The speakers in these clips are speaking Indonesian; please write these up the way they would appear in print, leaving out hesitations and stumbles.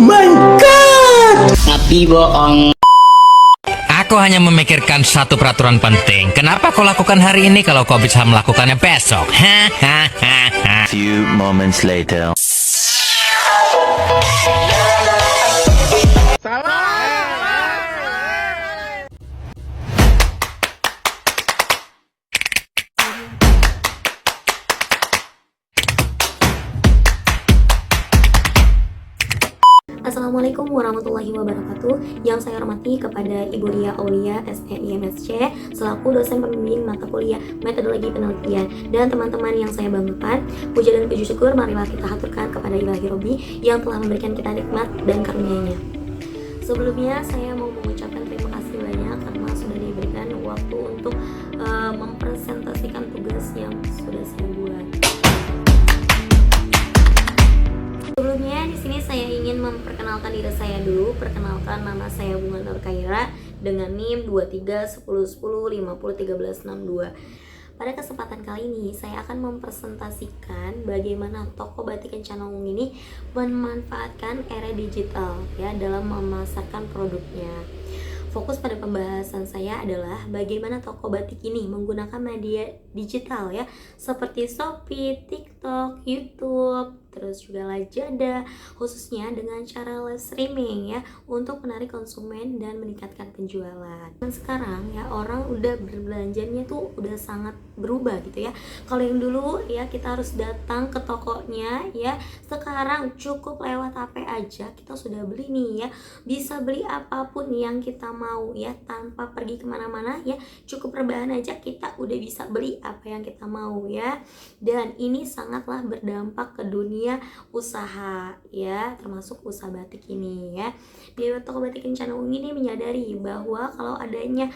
my god. Tapi bohong. Aku hanya memikirkan satu peraturan penting. Kenapa kau lakukan hari ini kalau kau bisa melakukannya besok? Few moments later. Assalamualaikum warahmatullahi wabarakatuh. Yang saya hormati kepada Ibu Lia Aulia SEIMSC selaku dosen pembimbing mata kuliah metodologi penelitian, dan teman-teman yang saya banggakan. Puja dan puji syukur marilah kita haturkan kepada Ilahi Robbi yang telah memberikan kita nikmat dan karunia-Nya. Sebelumnya saya mau mengucapkan terima kasih banyak karena sudah diberikan waktu untuk mempresentasikan tugas yang sudah saya buat. Sebelumnya di sini saya ingin memperkenalkan diri saya dulu. Perkenalkan, nama saya Bunga Nur Khaira dengan NIM 231010501362. Pada kesempatan kali ini saya akan mempresentasikan bagaimana toko batik Kencana Ungu ini memanfaatkan era digital ya dalam memasarkan produknya. Fokus pada pembahasan saya adalah bagaimana toko batik ini menggunakan media digital ya, seperti Shopee, TikTok, YouTube, terus juga Lazada, khususnya dengan cara live streaming ya, untuk menarik konsumen dan meningkatkan penjualan. Dan sekarang ya orang udah berbelanjanya tuh udah sangat berubah gitu ya. Kalau yang dulu ya kita harus datang ke tokonya ya, sekarang cukup lewat HP aja kita sudah beli nih ya, bisa beli apapun yang kita mau ya, tanpa pergi kemana-mana ya, cukup rebahan aja kita udah bisa beli apa yang kita mau ya. Dan ini sangatlah berdampak ke dunia usaha ya, termasuk usaha batik ini ya. Di toko batik Kencana Ungu ini menyadari bahwa kalau adanya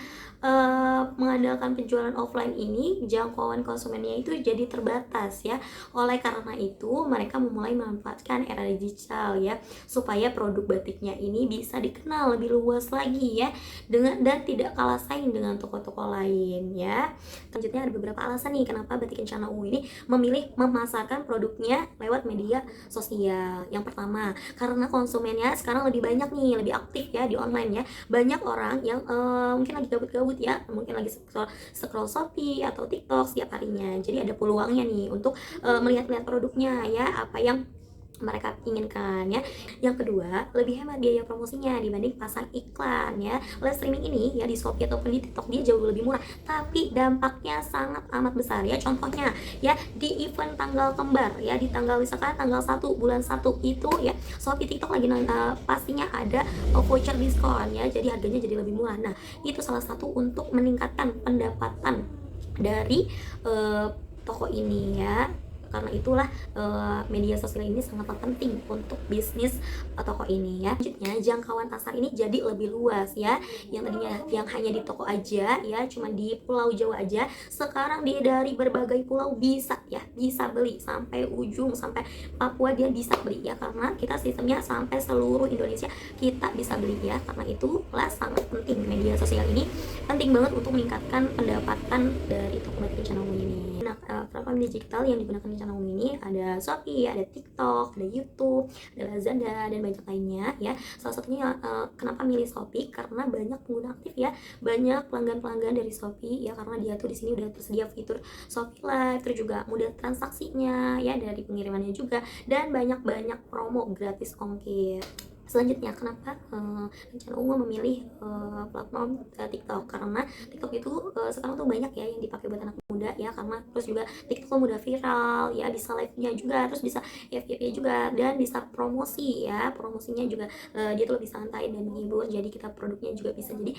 mengandalkan penjualan offline ini, jangkauan konsumennya itu jadi terbatas ya. Oleh karena itu mereka memulai memanfaatkan era digital ya, supaya produk batiknya ini bisa dikenal lebih luas lagi ya, dan tidak kalah saing dengan toko-toko lain ya. Selanjutnya ada beberapa alasan nih kenapa batik Kencana Ungu ini memilih memasarkan produknya lewat media sosial. Yang pertama, karena konsumennya sekarang lebih banyak nih, lebih aktif ya di online ya. Banyak orang yang mungkin lagi gabut-gabut ya, mungkin lagi scroll Shopee atau TikTok setiap harinya. Jadi ada peluangnya nih untuk melihat-lihat produknya ya, apa yang mereka inginkan ya. Yang kedua, lebih hemat biaya promosinya dibanding pasang iklan ya. Live streaming ini ya di Shopee ataupun di TikTok dia jauh lebih murah, tapi dampaknya sangat amat besar ya. Contohnya ya, di event tanggal kembar ya, di tanggal misalkan tanggal 1 bulan 1 itu ya, Shopee TikTok lagi pastinya ada voucher diskon ya, jadi harganya jadi lebih murah. Nah, itu salah satu untuk meningkatkan pendapatan dari toko ini ya. Karena itulah media sosial ini sangatlah penting untuk bisnis toko ini ya. Selanjutnya, jangkauan pasar ini jadi lebih luas ya. Yang tadinya yang hanya di toko aja ya, cuma di Pulau Jawa aja, sekarang dia dari berbagai pulau bisa ya, bisa beli sampai ujung, sampai Papua dia bisa beli ya, karena kita sistemnya sampai seluruh Indonesia kita bisa beli ya. Karena itulah sangat penting media sosial ini, penting banget untuk meningkatkan pendapatan dari toko batik Kencana Ungu ini. Nah, platform digital yang digunakan Kencana Ungu ini ada Shopee, ada TikTok, ada YouTube, ada Lazada, dan banyak lainnya ya. Salah satunya kenapa milih Shopee, karena banyak pengguna aktif ya, banyak pelanggan-pelanggan dari Shopee ya, karena dia tuh di sini udah tersedia fitur Shopee Live, terus juga mudah transaksinya ya, dari pengirimannya juga, dan banyak promo gratis ongkir. Selanjutnya, kenapa Kencana Ungu memilih platform TikTok? Karena TikTok itu sekarang tuh banyak ya yang dipakai buat anak muda ya, karena terus juga TikTok mudah viral ya, bisa live-nya juga, terus bisa FYP juga, dan bisa promosi ya, promosinya juga dia tuh lebih santai dan menghibur, jadi kita produknya juga bisa jadi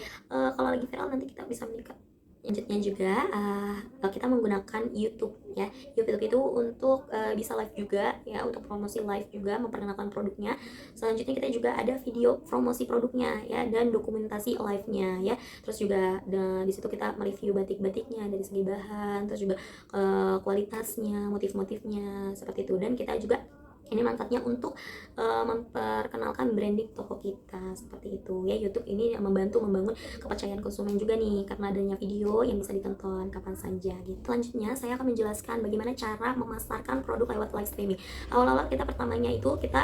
kalau lagi viral nanti kita bisa meningkat. Selanjutnya juga kita menggunakan YouTube ya. YouTube itu untuk bisa live juga ya, untuk promosi live juga, memperkenalkan produknya. Selanjutnya kita juga ada video promosi produknya ya, dan dokumentasi live-nya ya. Terus juga di situ kita mereview batik-batiknya dari segi bahan, terus juga kualitasnya, motif-motifnya seperti itu. Dan kita juga Ini manfaatnya untuk memperkenalkan branding toko kita, seperti itu ya. YouTube ini membantu membangun kepercayaan konsumen juga nih, karena adanya video yang bisa ditonton kapan saja gitu. Selanjutnya saya akan menjelaskan bagaimana cara memasarkan produk lewat live streaming. Awal-awal kita pertamanya itu kita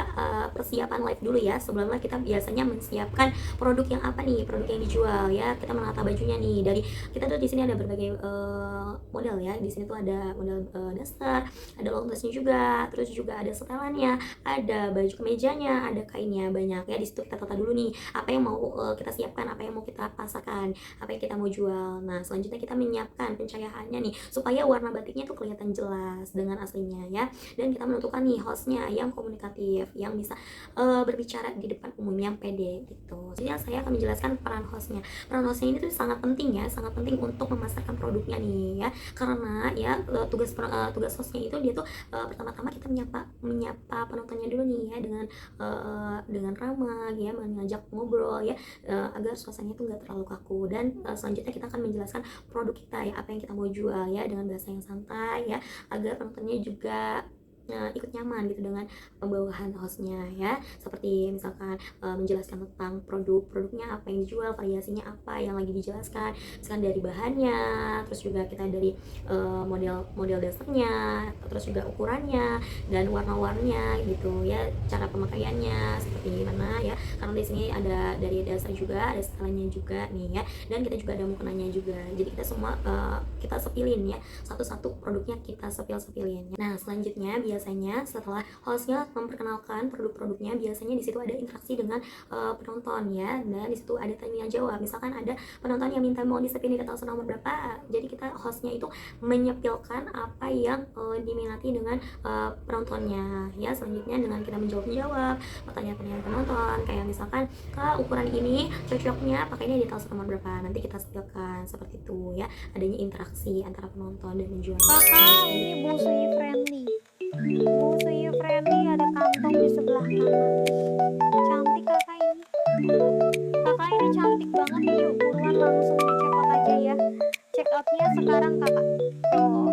persiapan live dulu ya. Sebelumnya kita biasanya menyiapkan produk yang apa nih, produk yang dijual ya. Kita menata bajunya nih, dari kita tuh di sini ada berbagai model ya. Di sini tuh ada model daster, ada long dressnya juga, terus juga ada setelan, ada baju kemejanya, ada kainnya, banyak ya. Di situ kita tata dulu nih apa yang mau kita siapkan, apa yang mau kita pasarkan, apa yang kita mau jual. Nah selanjutnya kita menyiapkan pencahayaannya nih supaya warna batiknya tuh kelihatan jelas dengan aslinya ya. Dan kita menentukan nih hostnya yang komunikatif, yang bisa berbicara di depan umum, yang pede gitu. Jadi saya akan menjelaskan peran hostnya. Peran hostnya ini tuh sangat penting ya, sangat penting untuk memasarkan produknya nih ya. Karena ya tugas hostnya itu dia tuh pertama-tama kita menyapa penontonnya dulu nih ya, dengan ramah ya, mengajak ngobrol ya, agar suasananya itu nggak terlalu kaku. Dan selanjutnya kita akan menjelaskan produk kita ya, apa yang kita mau jual ya, dengan bahasa yang santai ya, agar penontonnya juga ikut nyaman gitu dengan pembawahan hostnya ya. Seperti misalkan menjelaskan tentang produknya, apa yang dijual, variasinya apa yang lagi dijelaskan, misalkan dari bahannya, terus juga kita dari model dasarnya, terus juga ukurannya dan warna-warnanya gitu ya, cara pemakaiannya seperti gimana ya. Karena di sini ada dari dasar juga, ada setelannya juga nih ya, dan kita juga ada mukenanya juga. Jadi kita semua kita sepilin ya, satu-satu produknya kita sepilin. Nah selanjutnya biasanya setelah hostnya memperkenalkan produk-produknya, biasanya di situ ada interaksi dengan penonton ya, dan di situ ada tanya jawab. Misalkan ada penonton yang minta mau disepilin ke nomor berapa, jadi kita hostnya itu menyepilkan apa yang diminati dengan penontonnya ya. Selanjutnya dengan kita menjawab pertanyaan-pertanyaan penonton, kayak misalkan Kak, ukuran ini cocoknya pakainya di nomor berapa, nanti kita sepilkan, seperti itu ya. Adanya interaksi antara penonton dan penjual. Kakak, ini Busui Friendly. Busui Friendly ada kantong di sebelah kanan. Cantik kakak ini. Kakak ini cantik banget. Yuk buruan langsung di check out aja ya. Check outnya sekarang kakak. Tuh.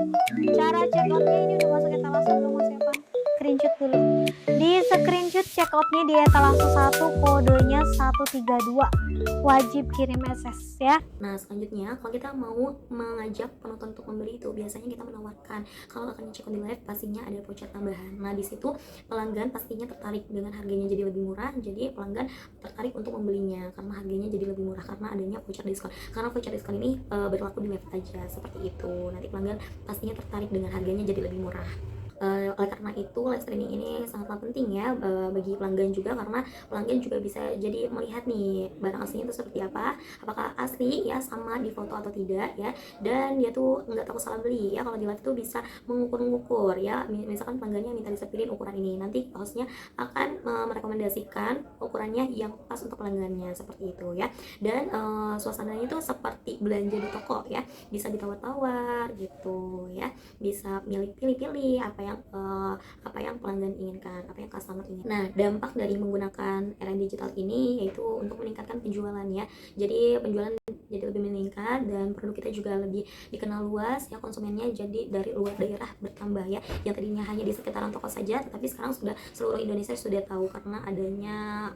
Cara check outnya ini udah masuk etalase belum Mas Evan? Screenshot dulu. Di screenshot check outnya di etalase 1, kodenya 132. Wajib kirim SS ya. Nah selanjutnya kalau kita mau mengajak penonton untuk membeli itu, biasanya kita menawarkan kalau akan check out di live pastinya ada voucher tambahan. Nah di situ pelanggan pastinya tertarik dengan harganya jadi lebih murah, jadi pelanggan tertarik untuk membelinya karena harganya jadi lebih murah karena adanya voucher diskon. Karena voucher diskon ini berlaku di live aja, seperti itu. Nanti pelanggan pastinya tertarik dengan harganya jadi lebih murah. Oleh karena itu live streaming ini sangatlah penting ya bagi pelanggan juga, karena pelanggan juga bisa jadi melihat nih barang aslinya itu seperti apa, apakah asli ya sama di foto atau tidak ya, dan dia tuh nggak takut salah beli ya. Kalau di live tuh bisa mengukur ya, misalkan pelanggannya minta disepilin ukuran ini, nanti hostnya akan merekomendasikan ukurannya yang pas untuk pelanggannya, seperti itu ya. Dan suasananya itu seperti belanja di toko ya, bisa ditawar-tawar gitu ya, bisa pilih-pilih apa yang pelanggan inginkan, apa yang customer inginkan. Nah dampak dari menggunakan era digital ini yaitu untuk meningkatkan penjualan ya. Jadi penjualan jadi lebih meningkat dan produk kita juga lebih dikenal luas ya, konsumennya jadi dari luar daerah bertambah ya. Yang tadinya hanya di sekitaran toko saja, tetapi sekarang sudah seluruh Indonesia sudah tahu karena adanya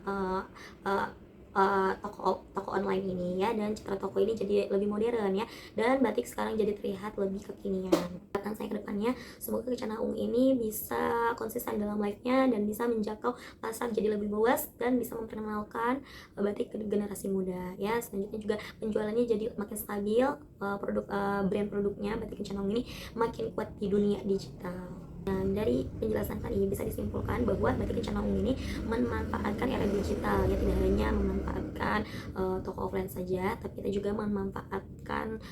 toko online ini ya, dan citra toko ini jadi lebih modern ya, dan batik sekarang jadi terlihat lebih kekinian. Harapan saya ke depannya semoga Kecana Ungu ini bisa konsisten dalam live-nya dan bisa menjangkau pasar jadi lebih luas dan bisa memperkenalkan batik ke generasi muda ya. Selanjutnya juga penjualannya jadi makin stabil, brand produknya Batik Kecana Ungu ini makin kuat di dunia digital. Dan dari penjelasan tadi bisa disimpulkan bahwa Batik Kecana Ungu ini memanfaatkan era digital ya, tidak hanya memanfaatkan toko offline saja, tapi kita juga memanfaatkan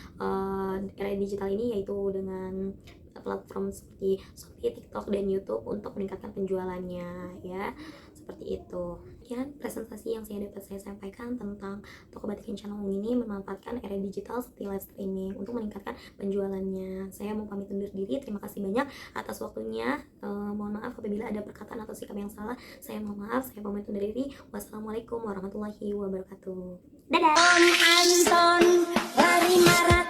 era digital ini yaitu dengan platform seperti Shopee, TikTok, dan YouTube untuk meningkatkan penjualannya ya, seperti itu. Sekian presentasi yang dapat saya sampaikan tentang toko Batik Kecana Ungu ini memanfaatkan era digital seperti live streaming untuk meningkatkan penjualannya. Saya mau pamit undur diri, terima kasih banyak atas waktunya. Mohon maaf apabila ada perkataan atau sikap yang salah, saya mohon maaf. Saya pamit undur diri. Wassalamualaikum warahmatullahi wabarakatuh. Dadah. Anton lari maraton.